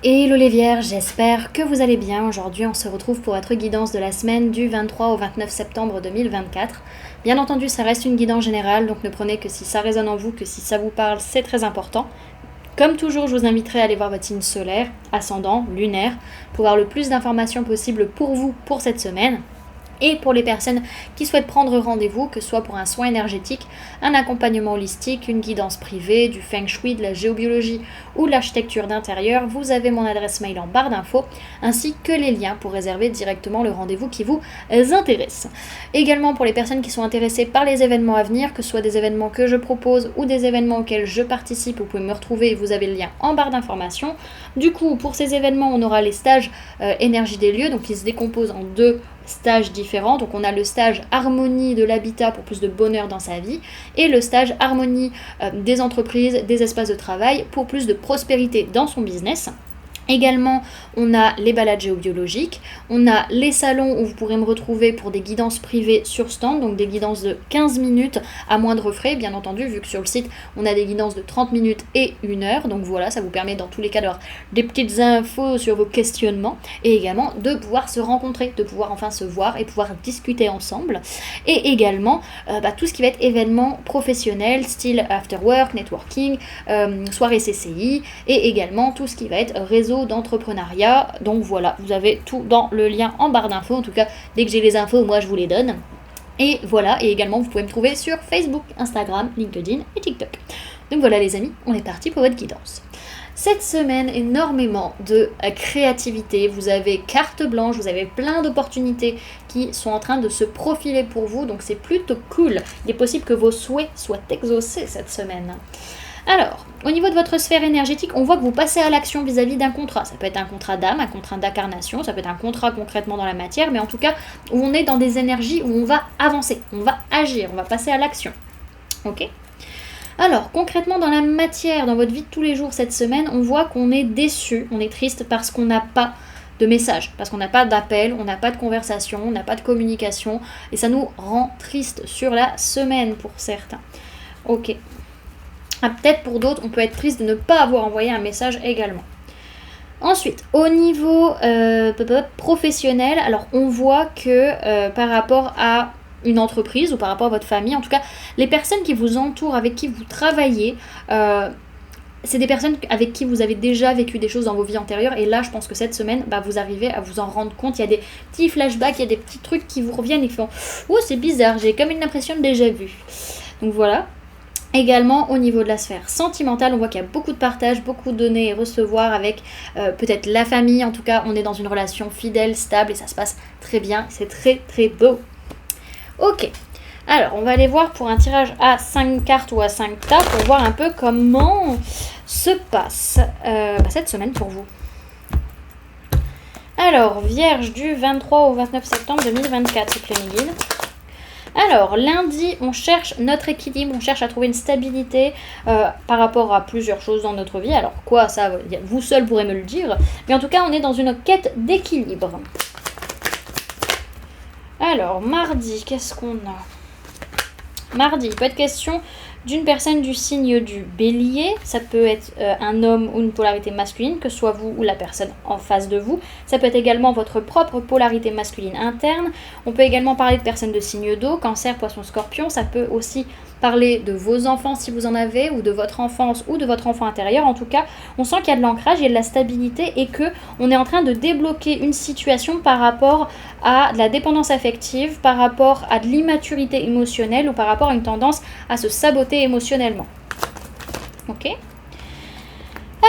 Hello les vierges, j'espère que vous allez bien. Aujourd'hui, on se retrouve pour votre guidance de la semaine du 23 au 29 septembre 2024. Bien entendu, ça reste une guidance générale, donc ne prenez que si ça résonne en vous, que si ça vous parle, c'est très important. Comme toujours, je vous inviterai à aller voir votre signe solaire, ascendant, lunaire, pour avoir le plus d'informations possible pour vous pour cette semaine. Et pour les personnes qui souhaitent prendre rendez-vous, que ce soit pour un soin énergétique, un accompagnement holistique, une guidance privée, du feng shui, de la géobiologie ou de l'architecture d'intérieur, vous avez mon adresse mail en barre d'infos, ainsi que les liens pour réserver directement le rendez-vous qui vous intéresse. Également pour les personnes qui sont intéressées par les événements à venir, que ce soit des événements que je propose ou des événements auxquels je participe, vous pouvez me retrouver et vous avez le lien en barre d'informations. Du coup, pour ces événements, on aura les stages énergie des lieux, donc ils se décomposent en deux stages différents. Donc on a le stage harmonie de l'habitat pour plus de bonheur dans sa vie et le stage harmonie des entreprises, des espaces de travail pour plus de prospérité dans son business. Également, on a les balades géobiologiques, on a les salons où vous pourrez me retrouver pour des guidances privées sur stand, donc des guidances de 15 minutes à moindre frais, bien entendu, vu que sur le site, on a des guidances de 30 minutes et 1 heure, donc voilà, ça vous permet dans tous les cas d'avoir des petites infos sur vos questionnements, et également de pouvoir se rencontrer, de pouvoir enfin se voir et pouvoir discuter ensemble, et également tout ce qui va être événements professionnels, style after work, networking, soirée CCI, et également tout ce qui va être réseau d'entrepreneuriat. Donc voilà, vous avez tout dans le lien en barre d'infos. En tout cas, dès que j'ai les infos, moi je vous les donne. Et voilà, et également vous pouvez me trouver sur Facebook, Instagram, LinkedIn et TikTok. Donc voilà les amis, on est parti pour votre guidance. Cette semaine, énormément de créativité, vous avez carte blanche, vous avez plein d'opportunités qui sont en train de se profiler pour vous, donc c'est plutôt cool. Il est possible que vos souhaits soient exaucés cette semaine. Alors, au niveau de votre sphère énergétique, on voit que vous passez à l'action vis-à-vis d'un contrat. Ça peut être un contrat d'âme, un contrat d'incarnation, ça peut être un contrat concrètement dans la matière, mais en tout cas, où on est dans des énergies où on va avancer, on va agir, on va passer à l'action. Ok ? Alors, concrètement dans la matière, dans votre vie de tous les jours cette semaine, on voit qu'on est déçu, on est triste parce qu'on n'a pas de message, parce qu'on n'a pas d'appel, on n'a pas de conversation, on n'a pas de communication, et ça nous rend triste sur la semaine pour certains. Ok. Peut-être pour d'autres, on peut être triste de ne pas avoir envoyé un message également. Ensuite, au niveau professionnel, alors on voit que par rapport à une entreprise ou par rapport à votre famille, en tout cas, les personnes qui vous entourent, avec qui vous travaillez, c'est des personnes avec qui vous avez déjà vécu des choses dans vos vies antérieures. Et là, je pense que cette semaine, vous arrivez à vous en rendre compte. Il y a des petits flashbacks, il y a des petits trucs qui vous reviennent et qui font « Oh, c'est bizarre, j'ai comme une impression de déjà vu. » Donc voilà. Également au niveau de la sphère sentimentale, on voit qu'il y a beaucoup de partage, beaucoup de donner et recevoir avec peut-être la famille. En tout cas, on est dans une relation fidèle, stable et ça se passe très bien. C'est très très beau. Ok, alors on va aller voir pour un tirage à 5 cartes ou à 5 tas pour voir un peu comment se passe cette semaine pour vous. Alors, Vierge du 23 au 29 septembre 2024, c'est Plémiguine. Alors, lundi, on cherche notre équilibre, on cherche à trouver une stabilité par rapport à plusieurs choses dans notre vie. Alors, quoi, ça, vous seul pourrez me le dire. Mais en tout cas, on est dans une quête d'équilibre. Alors, mardi, qu'est-ce qu'on a ? Mardi, il peut être question d'une personne du signe du bélier. Ça peut être un homme ou une polarité masculine, que ce soit vous ou la personne en face de vous. Ça peut être également votre propre polarité masculine interne. On peut également parler de personnes de signe d'eau, cancer, poisson, scorpion. Ça peut aussi parler de vos enfants si vous en avez, ou de votre enfance ou de votre enfant intérieur. En tout cas, on sent qu'il y a de l'ancrage, il y a de la stabilité et qu'on est en train de débloquer une situation par rapport à de la dépendance affective, par rapport à de l'immaturité émotionnelle ou par rapport à une tendance à se saboter émotionnellement. Ok ?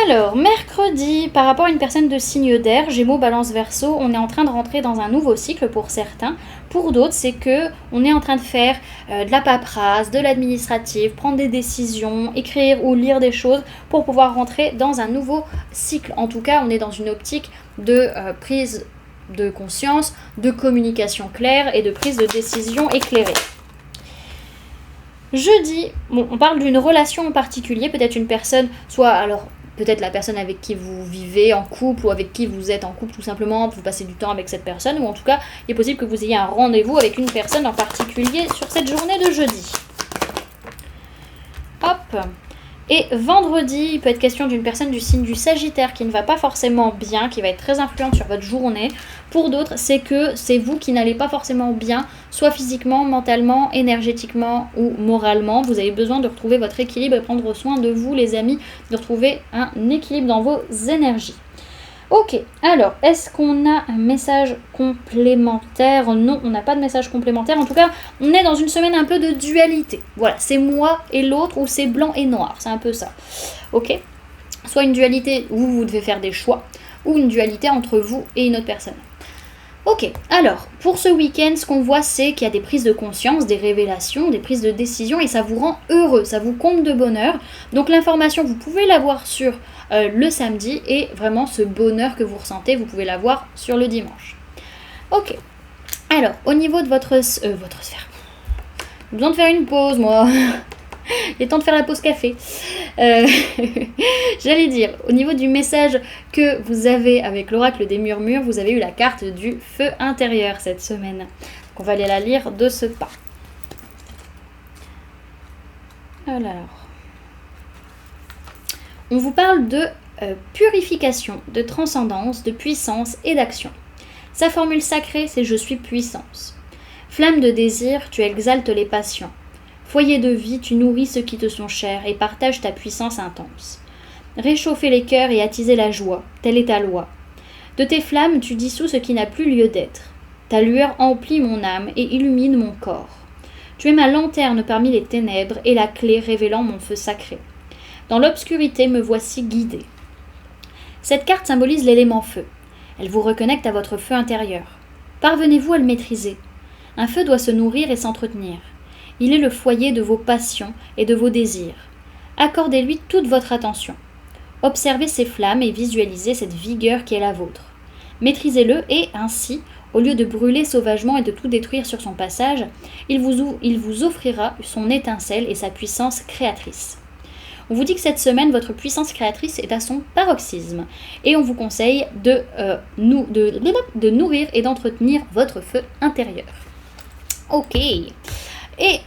Alors, mercredi, par rapport à une personne de signe d'air, Gémeaux, Balance, Verseau, on est en train de rentrer dans un nouveau cycle pour certains. Pour d'autres, c'est qu'on est en train de faire de la paperasse, de l'administratif, prendre des décisions, écrire ou lire des choses pour pouvoir rentrer dans un nouveau cycle. En tout cas, on est dans une optique de prise de conscience, de communication claire et de prise de décision éclairée. Jeudi, on parle d'une relation en particulier, peut-être une personne, soit alors peut-être la personne avec qui vous vivez en couple ou avec qui vous êtes en couple tout simplement, vous passez du temps avec cette personne, ou en tout cas, il est possible que vous ayez un rendez-vous avec une personne en particulier sur cette journée de jeudi. Hop. Et vendredi, il peut être question d'une personne du signe du Sagittaire qui ne va pas forcément bien, qui va être très influente sur votre journée. Pour d'autres, c'est que c'est vous qui n'allez pas forcément bien, soit physiquement, mentalement, énergétiquement ou moralement. Vous avez besoin de retrouver votre équilibre et prendre soin de vous, les amis, de retrouver un équilibre dans vos énergies. Ok, alors, est-ce qu'on a un message complémentaire? Non, on n'a pas de message complémentaire. En tout cas, on est dans une semaine un peu de dualité. Voilà, c'est moi et l'autre ou c'est blanc et noir. C'est un peu ça. Ok? Soit une dualité où vous devez faire des choix, ou une dualité entre vous et une autre personne. Ok, alors, pour ce week-end, ce qu'on voit, c'est qu'il y a des prises de conscience, des révélations, des prises de décision, et ça vous rend heureux, ça vous comble de bonheur. Donc l'information, vous pouvez l'avoir sur le samedi, et vraiment ce bonheur que vous ressentez, vous pouvez l'avoir sur le dimanche. Ok, alors, au niveau de votre sphère, j'ai besoin de faire une pause, moi. Il est temps de faire la pause café. J'allais dire, au niveau du message que vous avez avec l'oracle des murmures, vous avez eu la carte du feu intérieur cette semaine. Donc on va aller la lire de ce pas. Alors, on vous parle de purification, de transcendance, de puissance et d'action. Sa formule sacrée, c'est « Je suis puissance ». Flamme de désir, tu exaltes les passions. Foyer de vie, tu nourris ceux qui te sont chers et partages ta puissance intense. Réchauffer les cœurs et attiser la joie, telle est ta loi. De tes flammes, tu dissous ce qui n'a plus lieu d'être. Ta lueur emplit mon âme et illumine mon corps. Tu es ma lanterne parmi les ténèbres et la clé révélant mon feu sacré. Dans l'obscurité, me voici guidée. Cette carte symbolise l'élément feu. Elle vous reconnecte à votre feu intérieur. Parvenez-vous à le maîtriser? Un feu doit se nourrir et s'entretenir. Il est le foyer de vos passions et de vos désirs. Accordez-lui toute votre attention. Observez ses flammes et visualisez cette vigueur qui est la vôtre. Maîtrisez-le et ainsi, au lieu de brûler sauvagement et de tout détruire sur son passage, il vous offrira son étincelle et sa puissance créatrice. On vous dit que cette semaine, votre puissance créatrice est à son paroxysme et on vous conseille de nourrir et d'entretenir votre feu intérieur. Ok. Et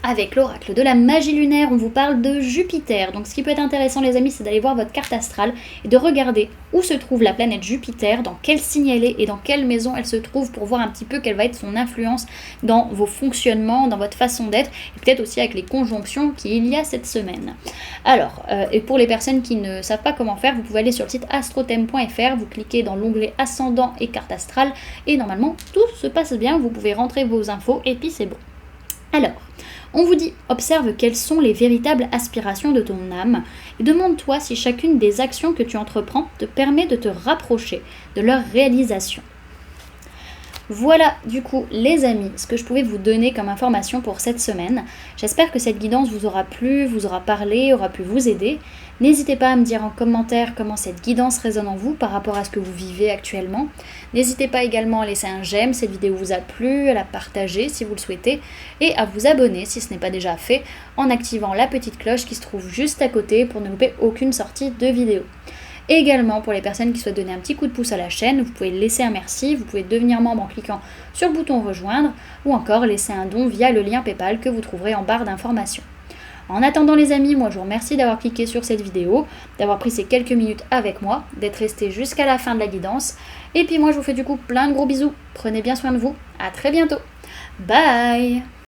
avec l'oracle de la magie lunaire, on vous parle de Jupiter. Donc ce qui peut être intéressant les amis, c'est d'aller voir votre carte astrale et de regarder où se trouve la planète Jupiter, dans quel signe elle est et dans quelle maison elle se trouve pour voir un petit peu quelle va être son influence dans vos fonctionnements, dans votre façon d'être et peut-être aussi avec les conjonctions qu'il y a cette semaine. Alors, et pour les personnes qui ne savent pas comment faire, vous pouvez aller sur le site astrothème.fr, vous cliquez dans l'onglet ascendant et carte astrale et normalement tout se passe bien, vous pouvez rentrer vos infos et puis c'est bon. Alors, on vous dit, observe quelles sont les véritables aspirations de ton âme et demande-toi si chacune des actions que tu entreprends te permet de te rapprocher de leur réalisation. Voilà du coup les amis ce que je pouvais vous donner comme information pour cette semaine. J'espère que cette guidance vous aura plu, vous aura parlé, aura pu vous aider. N'hésitez pas à me dire en commentaire comment cette guidance résonne en vous par rapport à ce que vous vivez actuellement. N'hésitez pas également à laisser un j'aime si cette vidéo vous a plu, à la partager si vous le souhaitez et à vous abonner si ce n'est pas déjà fait en activant la petite cloche qui se trouve juste à côté pour ne louper aucune sortie de vidéo. Et également pour les personnes qui souhaitent donner un petit coup de pouce à la chaîne, vous pouvez laisser un merci, vous pouvez devenir membre en cliquant sur le bouton rejoindre ou encore laisser un don via le lien PayPal que vous trouverez en barre d'informations. En attendant les amis, moi je vous remercie d'avoir cliqué sur cette vidéo, d'avoir pris ces quelques minutes avec moi, d'être resté jusqu'à la fin de la guidance. Et puis moi je vous fais du coup plein de gros bisous, prenez bien soin de vous, à très bientôt, bye.